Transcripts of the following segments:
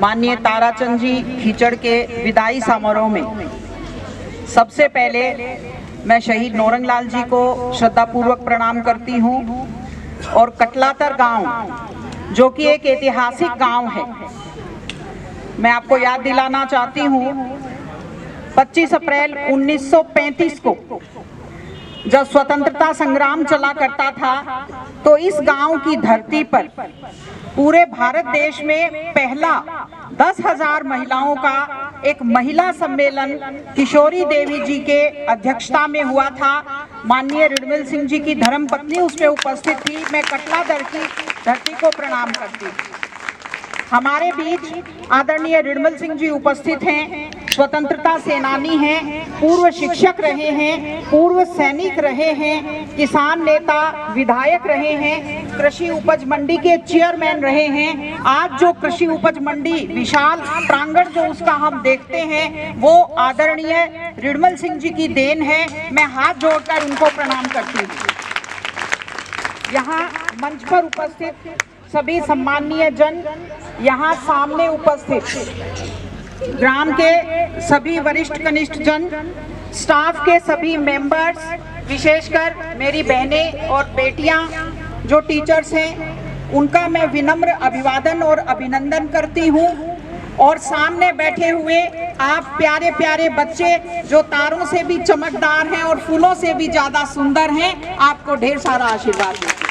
माननीय ताराचंद जी खीचड़ के विदाई समारोह में सबसे पहले मैं शहीद नौरंगलाल जी को श्रद्धापूर्वक प्रणाम करती हूँ और कटलातर गांव, जो कि एक ऐतिहासिक गांव है, मैं आपको याद दिलाना चाहती हूँ 25 अप्रैल 1935 को जब स्वतंत्रता संग्राम चला करता था तो इस गांव की धरती पर पूरे भारत देश में पहला 10,000 महिलाओं का एक महिला सम्मेलन किशोरी देवी जी के अध्यक्षता में हुआ था। माननीय ऋणमल सिंह जी की धर्मपत्नी उसमें उपस्थित थी। मैं कटलादर की धरती को प्रणाम करती हूँ। हमारे बीच आदरणीय ऋणमल सिंह जी उपस्थित हैं, स्वतंत्रता सेनानी हैं, पूर्व शिक्षक रहे हैं, पूर्व सैनिक रहे हैं, किसान नेता, विधायक रहे हैं, कृषि उपज मंडी के चेयरमैन रहे हैं। आज जो कृषि उपज मंडी विशाल प्रांगण जो उसका हम देखते हैं वो आदरणीय ऋणमल सिंह जी की देन है। मैं हाथ जोड़कर उनको प्रणाम करती हूँ। यहाँ मंच पर उपस्थित सभी सम्माननीय जन, यहाँ सामने उपस्थित ग्राम के सभी वरिष्ठ कनिष्ठ जन, स्टाफ के सभी मेंबर्स, विशेषकर मेरी बहनें और बेटियां जो टीचर्स हैं, उनका मैं विनम्र अभिवादन और अभिनंदन करती हूं। और सामने बैठे हुए आप प्यारे प्यारे बच्चे जो तारों से भी चमकदार हैं और फूलों से भी ज्यादा सुंदर हैं, आपको ढेर सारा आशीर्वाद देती हूं।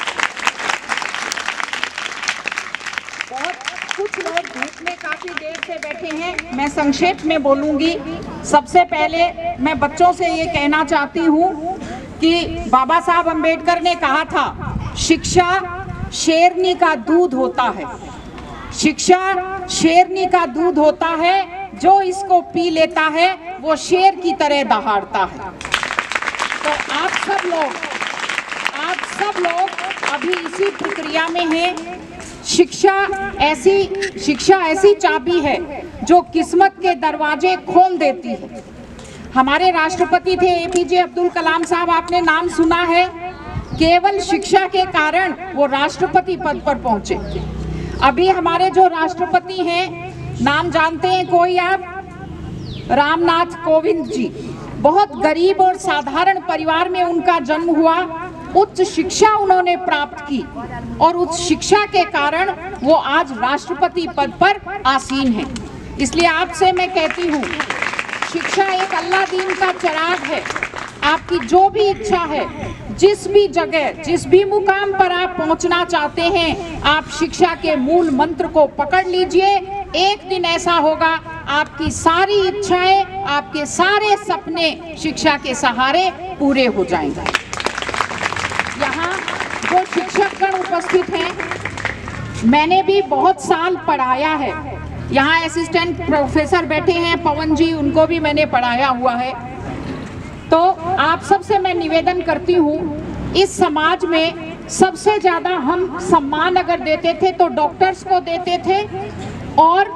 कुछ लोग धूप में काफी देर से बैठे हैं, मैं संक्षेप में बोलूंगी। सबसे पहले मैं बच्चों से ये कहना चाहती हूँ कि बाबा साहब अम्बेडकर ने कहा था, शिक्षा शेरनी का दूध होता है, शिक्षा शेरनी का दूध होता है, जो इसको पी लेता है वो शेर की तरह दहाड़ता है। तो आप सब लोग अभी इसी प्रक्रिया में हैं। शिक्षा ऐसी चाबी है जो किस्मत के दरवाजे खोल देती है। हमारे राष्ट्रपति थे एपीजे अब्दुल कलाम साहब, आपने नाम सुना है। केवल शिक्षा के कारण वो राष्ट्रपति पद पर पहुंचे। अभी हमारे जो राष्ट्रपति हैं, नाम जानते हैं कोई आप? रामनाथ कोविंद जी। बहुत गरीब और साधारण परिवार में उनका जन्म हुआ, उच्च शिक्षा उन्होंने प्राप्त की और उस शिक्षा के कारण वो आज राष्ट्रपति पद पर आसीन हैं। इसलिए आपसे मैं कहती हूँ, शिक्षा एक अल्लाह दीन का चिराग है। आपकी जो भी इच्छा है, जिस भी जगह, जिस भी मुकाम पर आप पहुँचना चाहते हैं, आप शिक्षा के मूल मंत्र को पकड़ लीजिए। एक दिन ऐसा होगा, आपकी सारी इच्छाएं, आपके सारे सपने शिक्षा के सहारे पूरे हो जाएंगे। यहाँ जो शिक्षकगण उपस्थित हैं, मैंने भी बहुत साल पढ़ाया है। यहाँ असिस्टेंट प्रोफेसर बैठे हैं पवन जी, उनको भी मैंने पढ़ाया हुआ है। तो आप सबसे मैं निवेदन करती हूँ, इस समाज में सबसे ज़्यादा हम सम्मान अगर देते थे तो डॉक्टर्स को देते थे और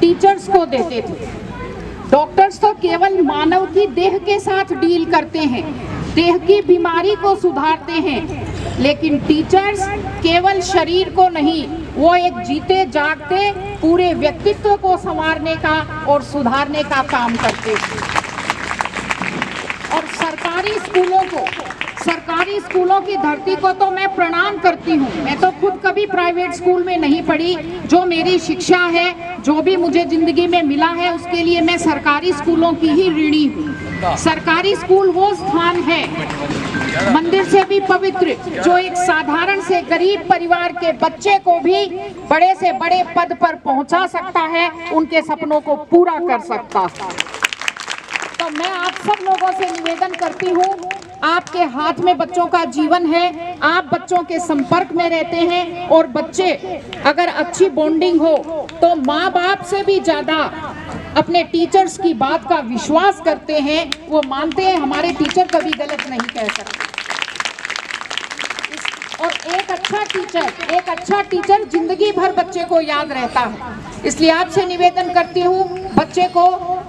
टीचर्स को देते थे। डॉक्टर्स तो केवल मानव की देह के साथ डील करते हैं, देह की बीमारी को सुधारते हैं, लेकिन टीचर्स केवल शरीर को नहीं, वो एक जीते जागते पूरे व्यक्तित्व को संवारने का और सुधारने का काम करते हैं। और सरकारी स्कूलों की धरती को तो मैं प्रणाम करती हूँ। मैं तो खुद कभी प्राइवेट स्कूल में नहीं पढ़ी। जो मेरी शिक्षा है, जो भी मुझे जिंदगी में मिला है, उसके लिए मैं सरकारी स्कूलों की ही ऋणी हूँ। सरकारी स्कूल वो स्थान है, मंदिर से भी पवित्र, जो एक साधारण से गरीब परिवार के बच्चे को भी बड़े से बड़े पद पर पहुंचा सकता है, उनके सपनों को पूरा कर सकता है। तो मैं आप सब लोगों से निवेदन करती हूँ, आपके हाथ में बच्चों का जीवन है, आप बच्चों के संपर्क में रहते हैं और बच्चे अगर अच्छी बॉन्डिंग हो तो माँ बाप से भी ज्यादा अपने टीचर्स की बात का विश्वास करते हैं। वो मानते हैं हमारे टीचर कभी गलत नहीं कह सकते। और एक अच्छा टीचर जिंदगी भर बच्चे को याद रहता है। इसलिए आपसे निवेदन करती हूँ, बच्चे को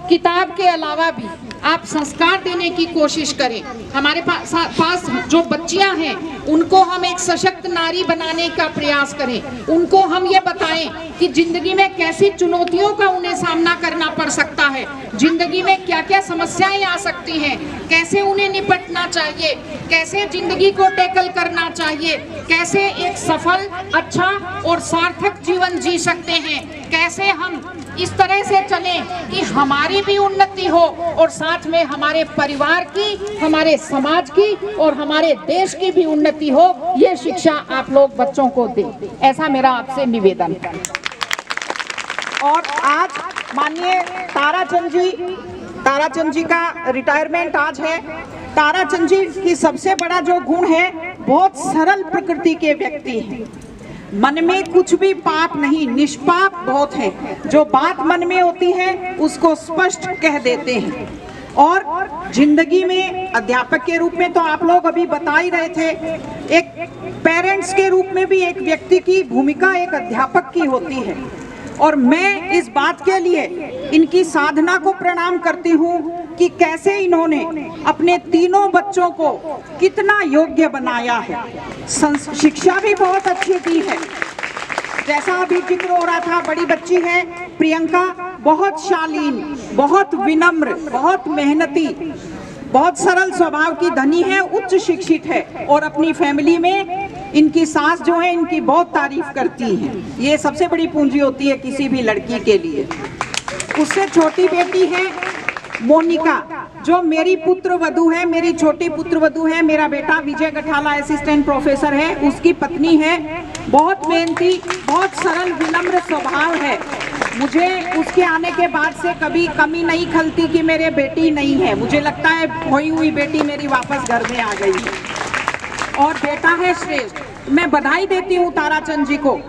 किताब के अलावा भी आप संस्कार देने की कोशिश करें। हमारे पास जो बच्चियां हैं उनको हम एक सशक्त नारी बनाने का प्रयास करें, उनको हम ये बताएं कि जिंदगी में कैसी चुनौतियों का उन्हें सामना करना पड़ सकता है, जिंदगी में क्या क्या समस्याएं आ सकती हैं, कैसे उन्हें निपटना चाहिए, कैसे जिंदगी को टैकल करना चाहिए, कैसे एक सफल, अच्छा और सार्थक जीवन जी सकते हैं, कैसे हम इस तरह से चलें कि हमारी भी उन्नति हो और साथ में हमारे परिवार की, हमारे समाज की और हमारे देश की भी उन्नति हो। ये शिक्षा आप लोग बच्चों को दें, ऐसा मेरा आपसे निवेदन है। और आज माननीय ताराचंद जी का रिटायरमेंट आज है। ताराचंद जी की सबसे बड़ा जो गुण है, बहुत सरल प्रकृति के व्यक्ति हैं, मन में कुछ भी पाप नहीं, निष्पाप बहुत है, जो बात मन में होती है उसको स्पष्ट कह देते हैं। और जिंदगी में अध्यापक के रूप में तो आप लोग अभी बता ही रहे थे, एक पेरेंट्स के रूप में भी एक व्यक्ति की भूमिका एक अध्यापक की होती है। और मैं इस बात के लिए इनकी साधना को प्रणाम करती हूँ कि कैसे इन्होंने अपने तीनों बच्चों को कितना योग्य बनाया है, शिक्षा भी बहुत अच्छी दी है। जैसा अभी जिक्र हो रहा था, बड़ी बच्ची है प्रियंका, बहुत शालीन, बहुत विनम्र, बहुत मेहनती, बहुत सरल स्वभाव की धनी है, उच्च शिक्षित है और अपनी फैमिली में इनकी सास जो है इनकी बहुत तारीफ करती हैं। ये सबसे बड़ी पूंजी होती है किसी भी लड़की के लिए। उससे छोटी बेटी है मोनिका, जो मेरी पुत्र वधू है, मेरी छोटी पुत्र वधू है। मेरा बेटा विजय गठाला असिस्टेंट प्रोफेसर है, उसकी पत्नी है, बहुत मेहनती, बहुत सरल, विनम्र स्वभाव है। मुझे उसके आने के बाद से कभी कमी नहीं खलती कि मेरे बेटी नहीं है, मुझे लगता है खोई हुई बेटी मेरी वापस घर में आ गई है। और बेटा है श्रेष्ठ। मैं बधाई देती हूँ ताराचंद जी को।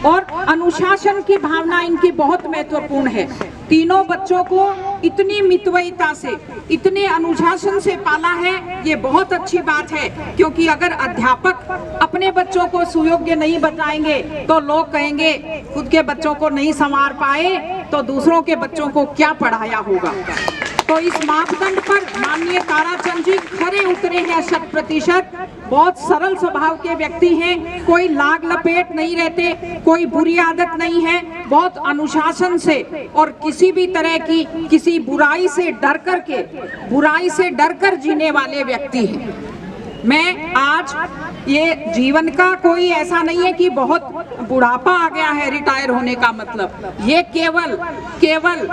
और अनुशासन की भावना इनकी बहुत महत्वपूर्ण है। तीनों बच्चों को इतनी मितव्ययिता से, इतने अनुशासन से पाला है, ये बहुत अच्छी बात है। क्योंकि अगर अध्यापक अपने बच्चों को सुयोग्य नहीं बताएंगे तो लोग कहेंगे खुद के बच्चों को नहीं संवार पाए तो दूसरों के बच्चों को क्या पढ़ाया होगा। तो इस मापदंड पर माननीय ताराचंद जी खरे उतरे हैं 100%। बहुत सरल स्वभाव के व्यक्ति हैं, कोई लाग लपेट नहीं रहते, कोई बुरी आदत नहीं है, बहुत अनुशासन से और किसी भी तरह की किसी बुराई से डर कर जीने वाले व्यक्ति हैं। मैं आज ये जीवन का कोई ऐसा नहीं है कि बहुत बुढ़ापा आ गया है रिटायर होने का मतलब, ये केवल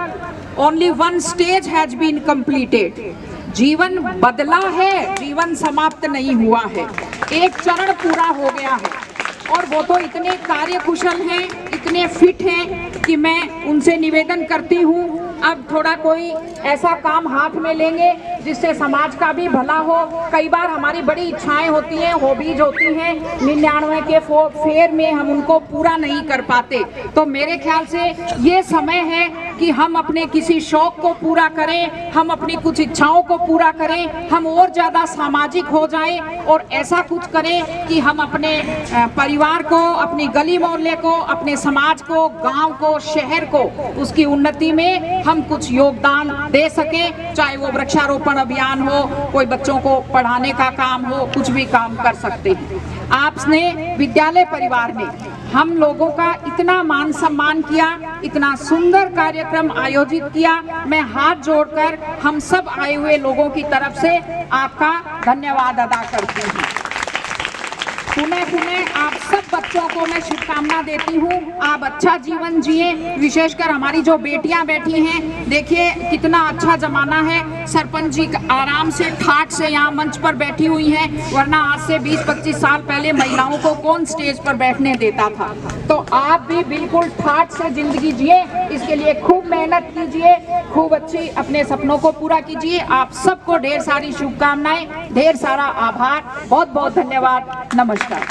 only one stage has been completed. जीवन बदला है, जीवन समाप्त नहीं हुआ है, एक चरण पूरा हो गया है। और वो तो इतने कार्यकुशल हैं, इतने फिट हैं कि मैं उनसे निवेदन करती हूँ अब थोड़ा कोई ऐसा काम हाथ में लेंगे जिससे समाज का भी भला हो। कई बार हमारी बड़ी इच्छाएं होती हैं, हॉबीज होती हैं, 99 के फेयर में हम उनको पूरा नहीं कर पाते। तो मेरे ख्याल से ये समय है कि हम अपने किसी शौक को पूरा करें, हम अपनी कुछ इच्छाओं को पूरा करें, हम और ज़्यादा सामाजिक हो जाएं और ऐसा कुछ करें कि हम अपने परिवार को, अपनी गली मोहल्ले को, अपने समाज को, गांव को, शहर को, उसकी उन्नति में हम कुछ योगदान दे सकें। चाहे वो वृक्षारोपण अभियान हो, कोई बच्चों को पढ़ाने का काम हो, कुछ भी काम कर सकते हैं। आपने विद्यालय परिवार ने हम लोगों का इतना मान सम्मान किया, इतना सुंदर कार्यक्रम आयोजित किया। मैं हाथ जोड़कर हम सब आए हुए लोगों की तरफ से आपका धन्यवाद अदा करती हूँ। पुनः आप सब बच्चों को मैं शुभकामना देती हूँ, आप अच्छा जीवन जिए। विशेषकर हमारी जो बेटियां बैठी हैं, देखिए कितना अच्छा जमाना है। सरपंच जी आराम से ठाठ से यहाँ मंच पर बैठी हुई हैं, वरना आज से 20-25 साल पहले महिलाओं को कौन स्टेज पर बैठने देता था। तो आप भी बिल्कुल ठाठ से जिंदगी जिए, इसके लिए खूब मेहनत कीजिए, खूब अच्छी अपने सपनों को पूरा कीजिए। आप सबको ढेर सारी शुभकामनाएं, ढेर सारा आभार, बहुत बहुत धन्यवाद, नमस्कार।